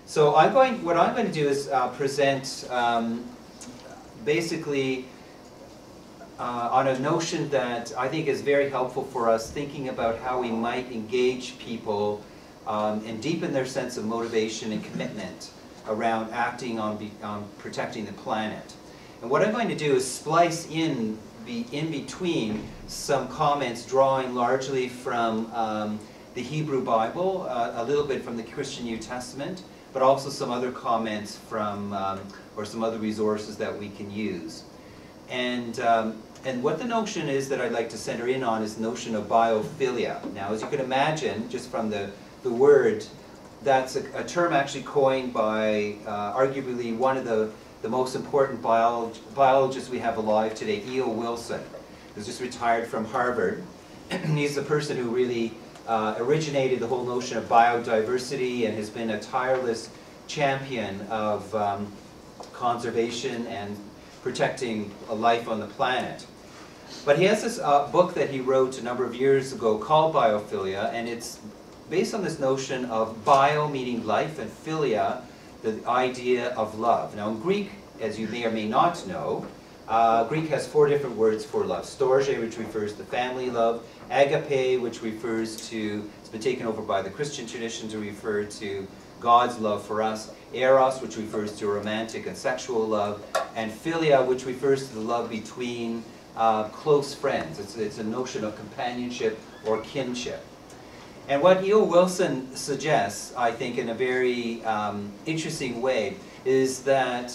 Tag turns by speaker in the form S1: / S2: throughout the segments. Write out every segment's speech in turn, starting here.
S1: So what I'm going to do is present basically on a notion that I think is very helpful for us thinking about how we might engage people and deepen their sense of motivation and commitment around acting on protecting the planet. And what I'm going to do is splice in between some comments drawing largely from the Hebrew Bible, a little bit from the Christian New Testament, but also some other comments from, or some other resources that we can use. And what the notion is that I'd like to center in on is the notion of biophilia. Now, as you can imagine, just from the word, that's a term actually coined by arguably one of the most important biologists we have alive today, E.O. Wilson, who's just retired from Harvard. He's the person who really originated the whole notion of biodiversity and has been a tireless champion of conservation and protecting life on the planet. But he has this book that he wrote a number of years ago called Biophilia, and it's based on this notion of bio meaning life and philia, the idea of love. Now in Greek, as you may or may not know, Greek has 4 different words for love. Storge, which refers to family love. Agape, which refers to, it's been taken over by the Christian tradition to refer to God's love for us. Eros, which refers to romantic and sexual love. And philia, which refers to the love between close friends. It's a notion of companionship or kinship. And what E.O. Wilson suggests, I think, in a very interesting way, is that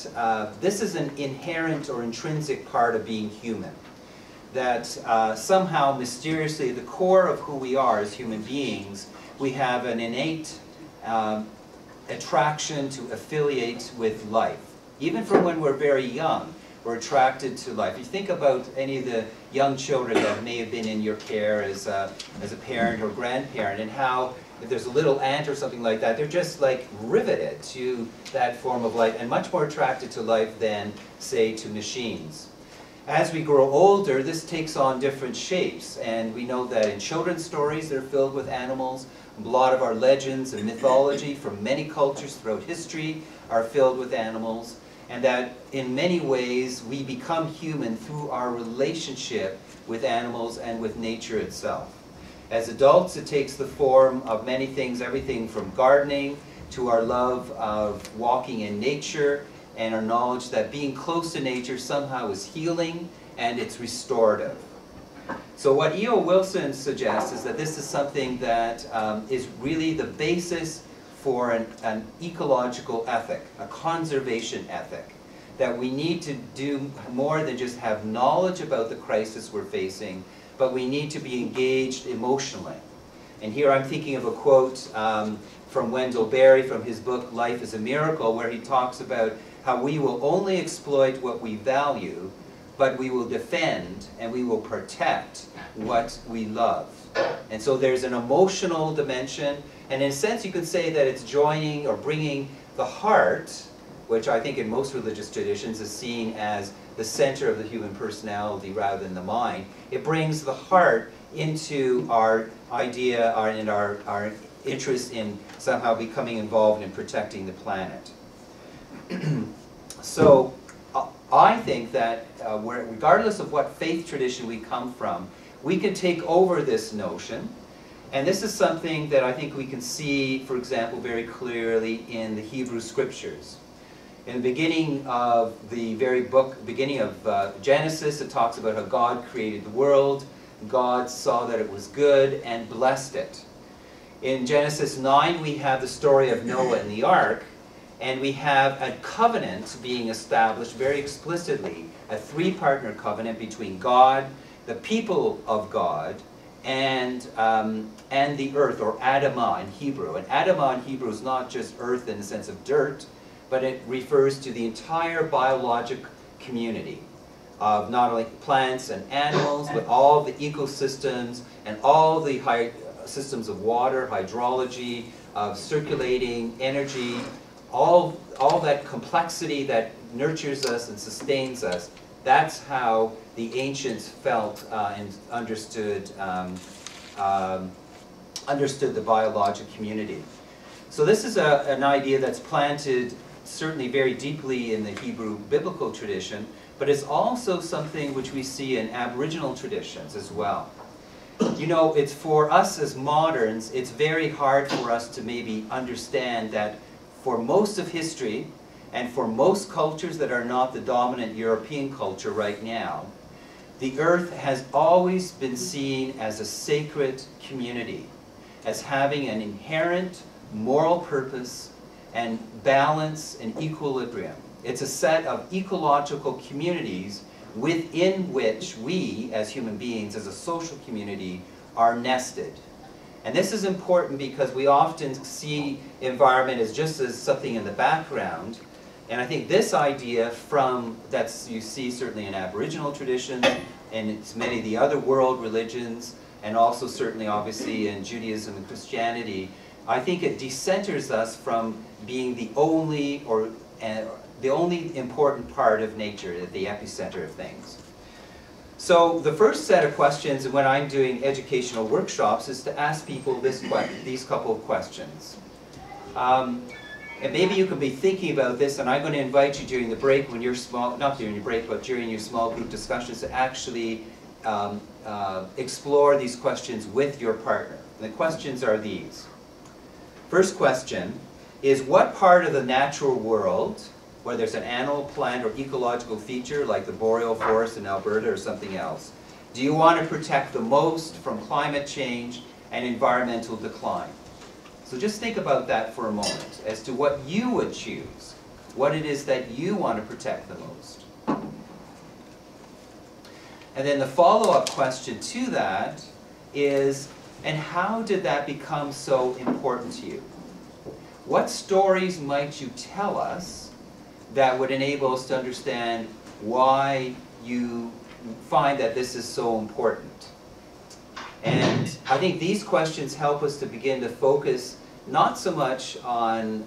S1: this is an inherent or intrinsic part of being human. That somehow, mysteriously, at the core of who we are as human beings, we have an innate attraction to affiliate with life. Even from when we're very young, we're attracted to life. You think about any of the young children that may have been in your care as a parent or grandparent, and how if there's a little ant or something like that, they're just like riveted to that form of life and much more attracted to life than, say, to machines. As we grow older, this takes on different shapes, and we know that in children's stories they're filled with animals. A lot of our legends and mythology from many cultures throughout history are filled with animals, and that in many ways we become human through our relationship with animals and with nature itself. As adults, it takes the form of many things, everything from gardening to our love of walking in nature, and our knowledge that being close to nature somehow is healing and it's restorative. So what E.O. Wilson suggests is that this is something that is really the basis for an ecological ethic, a conservation ethic, that we need to do more than just have knowledge about the crisis we're facing, but we need to be engaged emotionally. And here I'm thinking of a quote from Wendell Berry from his book Life is a Miracle, where he talks about how we will only exploit what we value, but we will defend and we will protect what we love. And so there's an emotional dimension, and in a sense you could say that it's joining or bringing the heart, which I think in most religious traditions is seen as the center of the human personality rather than the mind. It brings the heart into our idea and our interest in somehow becoming involved in protecting the planet. So I think that regardless of what faith tradition we come from, we can take over this notion, and this is something that I think we can see, for example, very clearly in the Hebrew Scriptures. In the beginning of the beginning of Genesis, it talks about how God created the world. God saw that it was good and blessed it. In Genesis 9, we have the story of Noah and the ark, and we have a covenant being established very explicitly, a 3-partner covenant between God, the people of God, and the earth, or Adamah in Hebrew. And Adamah in Hebrew is not just earth in the sense of dirt, but it refers to the entire biologic community of not only plants and animals, but all the ecosystems and all the systems of water, hydrology, of circulating energy, all that complexity that nurtures us and sustains us. That's how the ancients felt and understood the biologic community. So this is an idea that's planted certainly very deeply in the Hebrew biblical tradition, but it's also something which we see in Aboriginal traditions as well. You know, it's for us as moderns, it's very hard for us to maybe understand that for most of history, and for most cultures that are not the dominant European culture right now, the earth has always been seen as a sacred community, as having an inherent moral purpose and balance and equilibrium. It's a set of ecological communities within which we, as human beings, as a social community, are nested. And this is important because we often see environment as just as something in the background. And I think this idea you see certainly in Aboriginal traditions, and it's many of the other world religions, and also certainly obviously in Judaism and Christianity, I think it decenters us from being the only important part of nature, the epicenter of things. So the first set of questions when I'm doing educational workshops is to ask people these couple of questions. And maybe you could be thinking about this, and I'm going to invite you during the break when you're small, not during your break, but during your small group discussions to actually explore these questions with your partner. And the questions are these. First question is, what part of the natural world, whether it's an animal, plant, or ecological feature like the boreal forest in Alberta or something else, do you want to protect the most from climate change and environmental decline? So just think about that for a moment as to what you would choose, what it is that you want to protect the most. And then the follow-up question to that is, and how did that become so important to you? What stories might you tell us that would enable us to understand why you find that this is so important? And I think these questions help us to begin to focus not so much on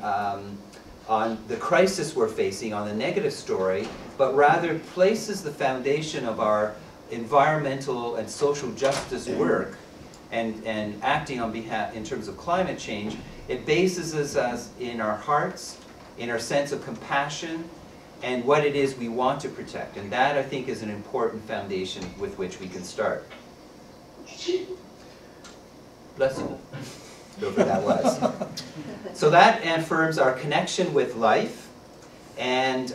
S1: the crisis we're facing, on the negative story, but rather places the foundation of our environmental and social justice work and acting on behalf in terms of climate change. It bases us in our hearts, in our sense of compassion, and what it is we want to protect. And that, I think, is an important foundation with which we can start. Bless you. Whoever that was. So that affirms our connection with life, and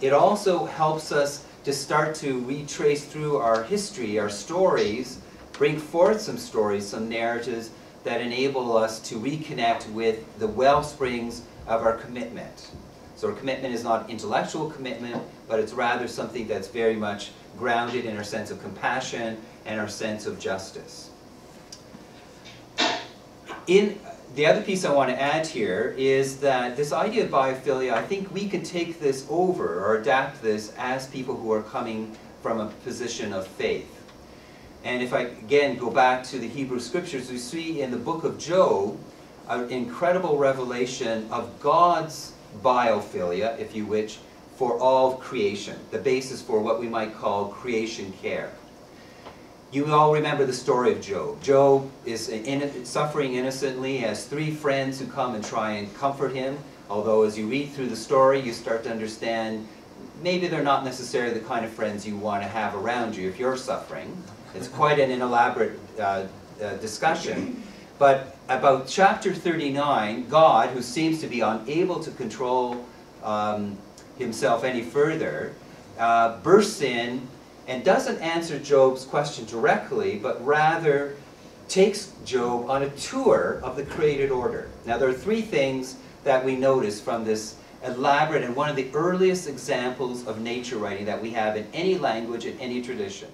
S1: it also helps us to start to retrace through our history, our stories, bring forth some stories, some narratives that enable us to reconnect with the well springs of our commitment. So our commitment is not intellectual commitment, but it's rather something that's very much grounded in our sense of compassion and our sense of justice. The other piece I want to add here is that this idea of biophilia, I think we could take this over or adapt this as people who are coming from a position of faith. And if I, again, go back to the Hebrew Scriptures, we see in the book of Job an incredible revelation of God's biophilia, if you wish, for all creation, the basis for what we might call creation care. You all remember the story of Job. Job is suffering innocently, has 3 friends who come and try and comfort him, although as you read through the story, you start to understand maybe they're not necessarily the kind of friends you want to have around you if you're suffering. It's quite an elaborate discussion. But about chapter 39, God, who seems to be unable to control himself any further, bursts in and doesn't answer Job's question directly, but rather takes Job on a tour of the created order. Now there are 3 things that we notice from this elaborate and one of the earliest examples of nature writing that we have in any language, in any tradition.